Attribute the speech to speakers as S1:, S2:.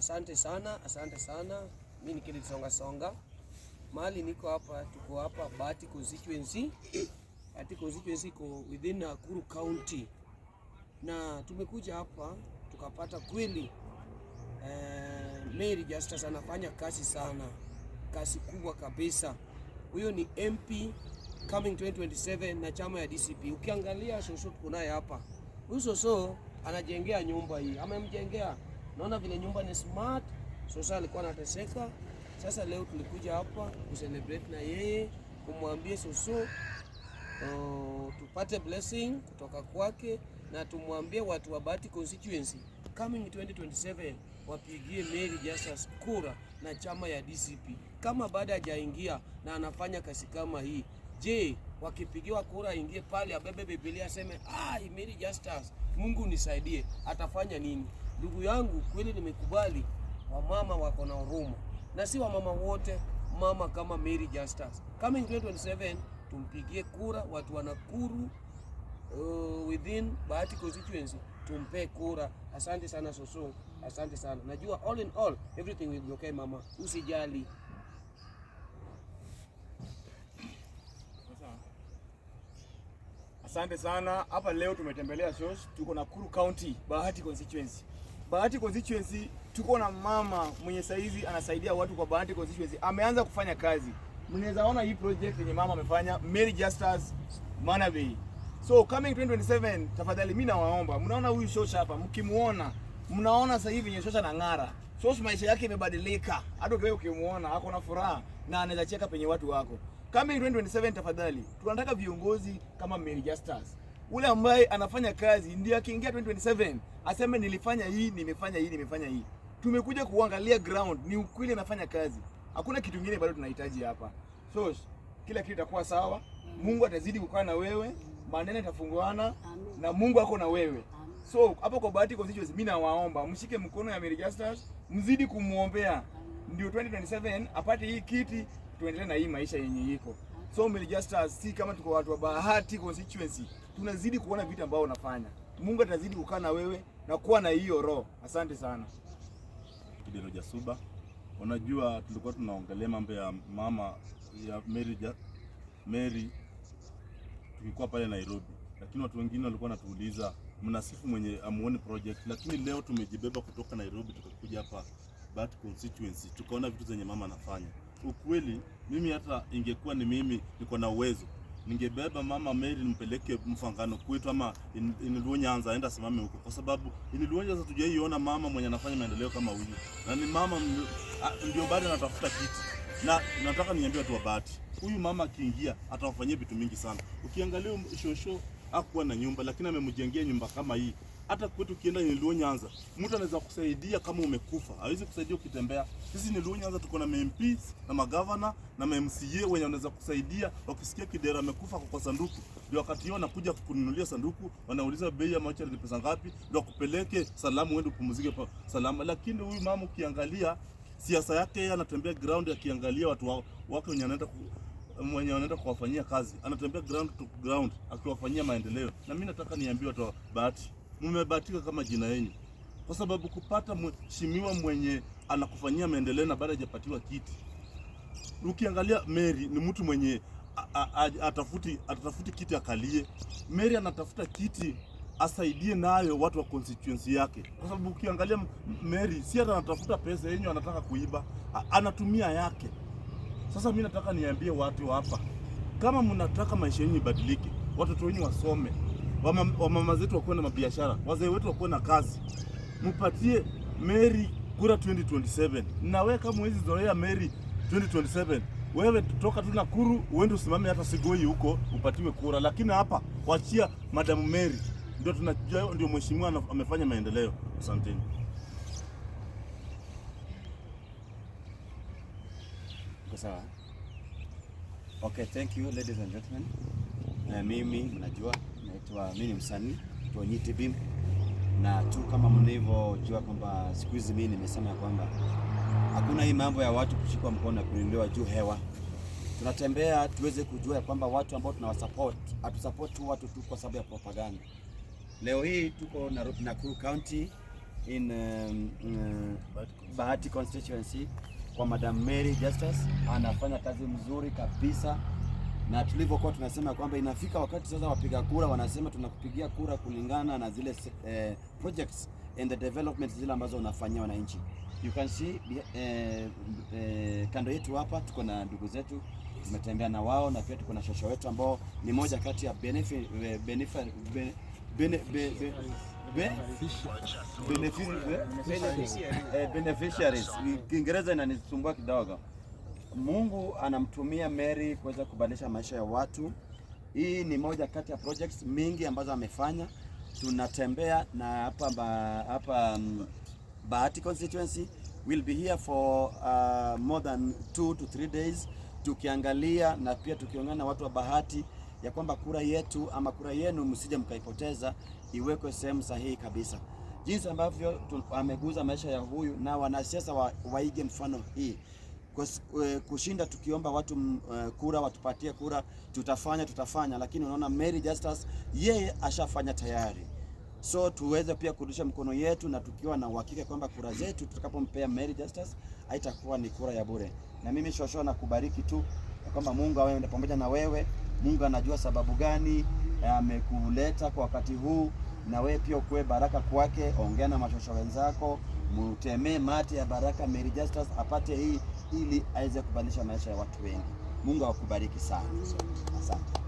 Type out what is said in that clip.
S1: Asante sana. Mimi ni Kenneth Songa. Mahali niko hapa, tuko hapa Bahati constituency. Bahati constituency iko within Nakuru County. Na tumekuja hapa tukapata kweli Mary Justus anafanya kazi sana. Kazi kubwa kabisa. Huyo ni MP coming 2027 na chama ya DCP. Ukiangalia Soso tuko naye hapa. Huyo Soso anajengea nyumba hii. Amemjengea. Naona vile nyumba ni smart. Soso alikuwa anateseka. Sasa leo tulikuja hapa kucelebrate na yeye, kumwambia Soso tupate blessing kutoka kwake, na tumwambie watu wa Bahati constituency coming 2027 wapigie Mary Justus kura na chama ya DCP. Kama baada hajaingia na anafanya kazi kama hii, je, wakipigiwa kura aingie pale abebe Biblia aseme Mary Justus, Mungu nisaidie, atafanya nini? Ndugu yangu, kweli nimekubali wamama wako na huruma, na si wamama wote, mama kama Mary Justus coming 2027 tumpigie kura. Watu wa Nakuru within Bahati constituency tumpe kura. Asante sana Soso, asante sana. Najua all in all everything will be okay mama, usijali.
S2: Asante sana. Hapa leo tumetembelea Soso, tuko Nakuru County, Bahati constituency. Bahati constituency tuko na mama mwenye saizi anasaidia watu kwa Bahati constituency. Ameanza kufanya kazi. Mnaweza ona hii project yenye mama amefanya, Mary Justus Manabei. So coming 2027 tafadhali mimi nawaomba, mnaona huyu Shosha hapa, mkimuona mnaona sasa hivi yenye Shosha anang'ara. Shosha maisha yake imebadilika. Hata wewe ukimuona ako na furaha na anaweza cheka penye watu wako. Coming 2027 tafadhali tunataka viongozi kama Mary Justus. Ule ambaye anafanya kazi ndiye akiingia 2027 aseme nilifanya hii, nimefanya hii. Tumekuja kuangalia ground, ni ukweli anafanya kazi. Hakuna kitu kingine bado tunahitaji hapa. So kila kitu itakuwa sawa. Mungu atazidi kukaa na wewe, maneno yatafunguana na Mungu ako na wewe. So hapo kwa Bahati constituency mimi nawaomba mshike mkono ya Mary Justus, mzidi kumuombea ndio 2027 apate hii kiti, tuendelee na hii maisha yenye iko. So Mary Justus, si kama tuko watu wa Bahati constituency, tunazidi kuona vitu ambao unafanya. Mungu atazidi kukaa na wewe na kuwa na hiyo roho. Asante sana.
S3: Kidero Jasuba. Unajua tulikuwa tunaongelea mambo ya mama ya Mary tulikuwa pale Nairobi, lakini watu wengine walikuwa wanatuuliza mnasifu mwenye amuone project, lakini leo tumejibeba kutoka Nairobi tukakuja hapa Bahati constituency tukaona vitu zenye mama anafanya. Ukweli mimi hata ingekuwa ni mimi niko na uwezo, ningebeba mama Mary nimpeleke Mfangano kwetu ama Iniluo Nyanza aenda simame huko, kwa sababu Iniluo Nyanza tujaiona mama mwenye anafanya maendeleo kama huyu, na ni mama ndio bado anatafuta kiti. Na nataka niambie watu wa Bahati, huyu mama akiingia atawafanyia vitu mingi sana. Ukiangalia Shosho hakuwa na nyumba, lakini amemjengea nyumba kama hii. Hata kwetu ukienda Iniluo Nyanza, mtu anaweza kusaidia kama umekufa, hawezi kusaidia ukitembea. Sisi Iniluo Nyanza tuko na MPs na magavana na MCA wenye wanaweza kusaidia. Wakisikia Kidera amekufa kwa sanduku, ndio wakati wao wanakuja kununulia sanduku, wanauliza bei ya macho ni pesa ngapi, ndio kupeleke salamu uende upumzike kwa salama. Lakini huyu mama ukiangalia siasa yake, yeye anatembea ground akiangalia watu wake wenye wanaenda kuwafanyia kazi, anatembea ground to ground akiwafanyia maendeleo. Na mimi nataka niambie watu wa Bahati, mmebahatika kama jina yenu, kwa sababu kupata mheshimiwa mwenye anakufanyia maendeleo na baada hajapatiwa kiti. Ukiangalia Mary ni mtu mwenye atafuti kiti akalie. Mary anatafuta kiti asaidie nayo watu wa constituency yake, kwa sababu ukiangalia Mary si hata anatafuta pesa yenye anataka kuiba, anatumia yake. Sasa mimi nataka niambie watu hapa, kama mnataka maisha yenu ibadilike, watoto wenu wasome, wamama zetu wakuwe na mabiashara, wazee wetu wakuwe na kazi, mpatie Mary kura 2027. Na wewe kama mwezi zoea Mary 2027, wewe toka tu Nakuru uende usimame hata Sigoi huko upatiwe kura, lakini hapa wachia Madam Mary, ndio tunajua ndio mheshimiwa amefanya maendeleo. Asanteni.
S4: Sawa. Okay, thank you ladies and gentlemen. Mimi mnajua mimi ni msanii Tonyiti Bim, na tu kama mnavyojua kwamba siku hizi mimi nimesema kwamba hakuna hii mambo ya watu kushikwa mkono na kulindiwa juu hewa. Tunatembea tuweze kujua kwamba watu ambao tunawasupport hatusupport tu watu tu kwa sababu ya propaganda. Leo hii tuko Nakuru County in Bahati constituency kwa Madam Mary Justus, anafanya kazi mzuri kabisa, na tulivyokuwa tunasema kwamba inafika wakati sasa wapiga kura wanasema tunakupigia kura kulingana na zile projects and the development zile ambazo unafanyia wananchi. You can see kando yetu hapa tuko na ndugu zetu, tumetembea na wao, na pia tuko na shosho wetu ambao ni moja kati ya beneficiaries. Kiingereza inanisumbua kidogo. Mungu anamtumia Mary kuweza kubadilisha maisha ya watu. Hii ni moja kati ya projects mingi ambazo amefanya. Tunatembea na hapa Bahati constituency. We'll be here for more than 2 to 3 days, tukiangalia na pia tukiongea na watu wa Bahati ya kwamba kura yetu ama kura yenu msije mkaipoteza, iwekwe sehemu sahihi kabisa. Jinsi ambavyo ameguza maisha ya huyu, na wanasiasa waige mfano hii. Kushinda tukiomba watu kura, watupatie kura, tutafanya, lakini unaona Mary Justus yeye ashafanya tayari. So tuweze pia kurudisha mkono yetu, na tukiwa na uhakika kwamba kura zetu tutakapompea Mary Justus haitakuwa ni kura ya bure. Na mimi shosho na kubariki tu kwamba Mungu awe pamoja na wewe. Mungu anajua sababu gani amekuleta kwa wakati huu, na wewe pia ukuwe baraka kwake. Ongea na mashosho wenzako, mtemee mate ya baraka Mary Justus apate hii, ili aweze kubadilisha maisha ya watu wengi. Mungu akubariki sana. Asante.